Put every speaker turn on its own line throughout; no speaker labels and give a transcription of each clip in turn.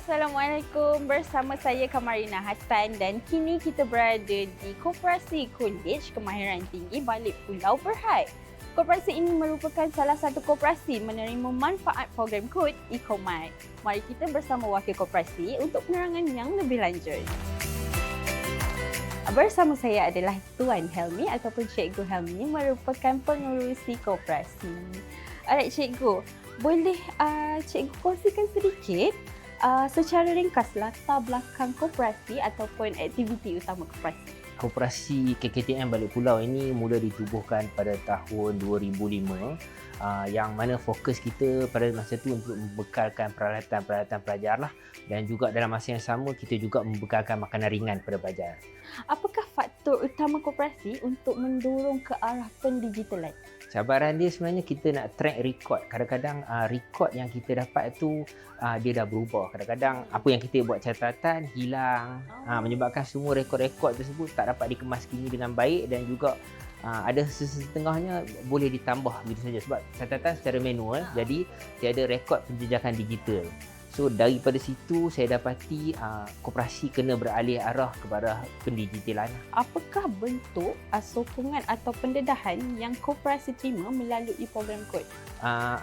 Assalamualaikum, bersama saya Kamarina Hassan dan kini kita berada di Koperasi College Kemahiran Tinggi Balik Pulau Berhad. Koperasi ini merupakan salah satu koperasi menerima manfaat program kod e-Komat. Mari kita bersama wakil koperasi untuk penerangan yang lebih lanjut. Bersama saya adalah Tuan Helmi ataupun Cikgu Helmi merupakan pengerusi koperasi. Alright Cikgu, boleh Cikgu kongsikan sedikit secara ringkas latar belakang koperasi ataupun aktiviti utama koperasi?
Koperasi KKTM Balik Pulau ini mula ditubuhkan pada tahun 2005 yang mana fokus kita pada masa itu untuk membekalkan peralatan-peralatan pelajar lah, dan juga dalam masa yang sama kita juga membekalkan makanan ringan kepada pelajar.
Apakah faktor utama koperasi untuk mendorong ke arah pendigitalan?
Cabaran dia sebenarnya kita nak track record. Kadang-kadang record yang kita dapat tu dia dah berubah. Kadang-kadang apa yang kita buat catatan hilang, menyebabkan semua rekod-rekod tersebut tak dapat dikemas kini dengan baik, dan juga ada setengahnya boleh ditambah begitu saja sebab catatan secara manual, jadi tiada rekod penjejakan digital. So daripada situ saya dapati koperasi kena beralih arah kepada pendigitalan.
Apakah bentuk sokongan atau pendedahan yang koperasi terima melalui program kod?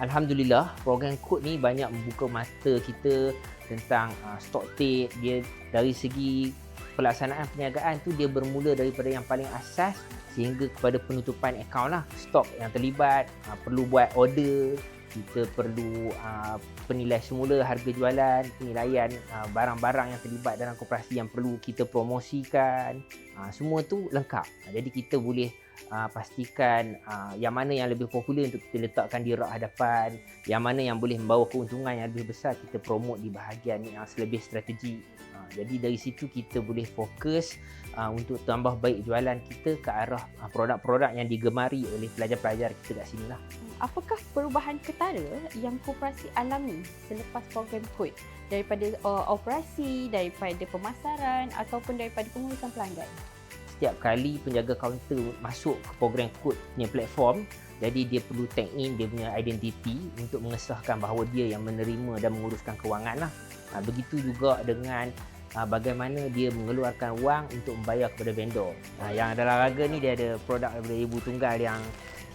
Alhamdulillah, program kod ni banyak membuka mata kita tentang stock take. Dia dari segi pelaksanaan perniagaan tu dia bermula daripada yang paling asas sehingga kepada penutupan akaun lah. Stok yang terlibat, perlu buat order, kita perlu penilai semula harga jualan, penilaian barang-barang yang terlibat dalam koperasi yang perlu kita promosikan. Semua tu lengkap. Jadi kita boleh pastikan yang mana yang lebih popular untuk kita letakkan di rak hadapan, yang mana yang boleh membawa keuntungan yang lebih besar kita promote di bahagian yang selebih strategi. Jadi dari situ kita boleh fokus untuk tambah baik jualan kita ke arah produk-produk yang digemari oleh pelajar-pelajar kita kat sini lah.
Apakah perubahan ketara yang koperasi alami selepas program kod? Daripada operasi, daripada pemasaran ataupun daripada pengurusan pelanggan?
Setiap kali penjaga kaunter masuk ke program kod punya platform, jadi dia perlu tag in dia punya identiti untuk mengesahkan bahawa dia yang menerima dan menguruskan kewangan lah. Begitu juga dengan bagaimana dia mengeluarkan wang untuk membayar kepada vendor. Yang dalam raga ni dia ada produk daripada Ibu Tunggal yang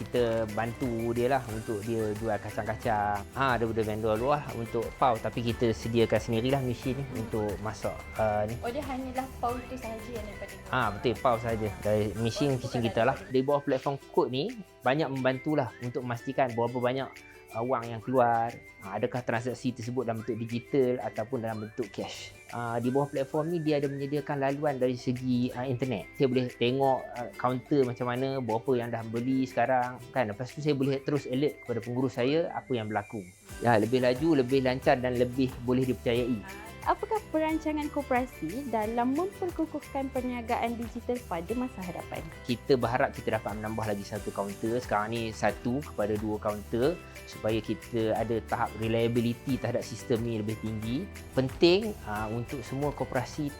kita bantu dia lah untuk dia jual kacang-kacang. Daripada vendor luar untuk pau, tapi kita sediakan sendirilah mesin ni untuk masak ni.
Oh, dia hanyalah pau itu sahaja yang daripada
Betul, pau saja dari mesin kitchen kita lah. Di bawah platform kod ni banyak membantulah untuk memastikan berapa banyak wang yang keluar, adakah transaksi tersebut dalam bentuk digital ataupun dalam bentuk cash. Di bawah platform ni dia ada menyediakan laluan dari segi internet. Saya boleh tengok kaunter macam mana, berapa yang dah beli sekarang kan. Lepas tu saya boleh terus alert kepada pengurus saya apa yang berlaku. Ya, lebih laju, lebih lancar dan lebih boleh dipercayai.
Apakah perancangan koperasi dalam memperkukuhkan perniagaan digital pada masa hadapan?
Kita berharap kita dapat menambah lagi satu kaunter. Sekarang ni 1 kepada 2 kaunter supaya kita ada tahap reliability terhadap sistem ni lebih tinggi. Penting untuk semua koperasi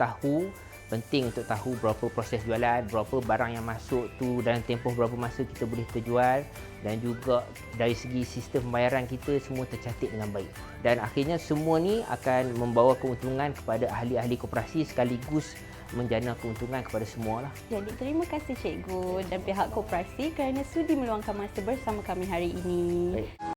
penting untuk tahu berapa proses jualan, berapa barang yang masuk tu dalam tempoh berapa masa kita boleh terjual, dan juga dari segi sistem pembayaran kita semua tercatat dengan baik. Dan akhirnya semua ni akan membawa keuntungan kepada ahli-ahli koperasi sekaligus menjana keuntungan kepada semua lah.
Jadi terima kasih Cikgu dan pihak koperasi kerana sudi meluangkan masa bersama kami hari ini.
Baik.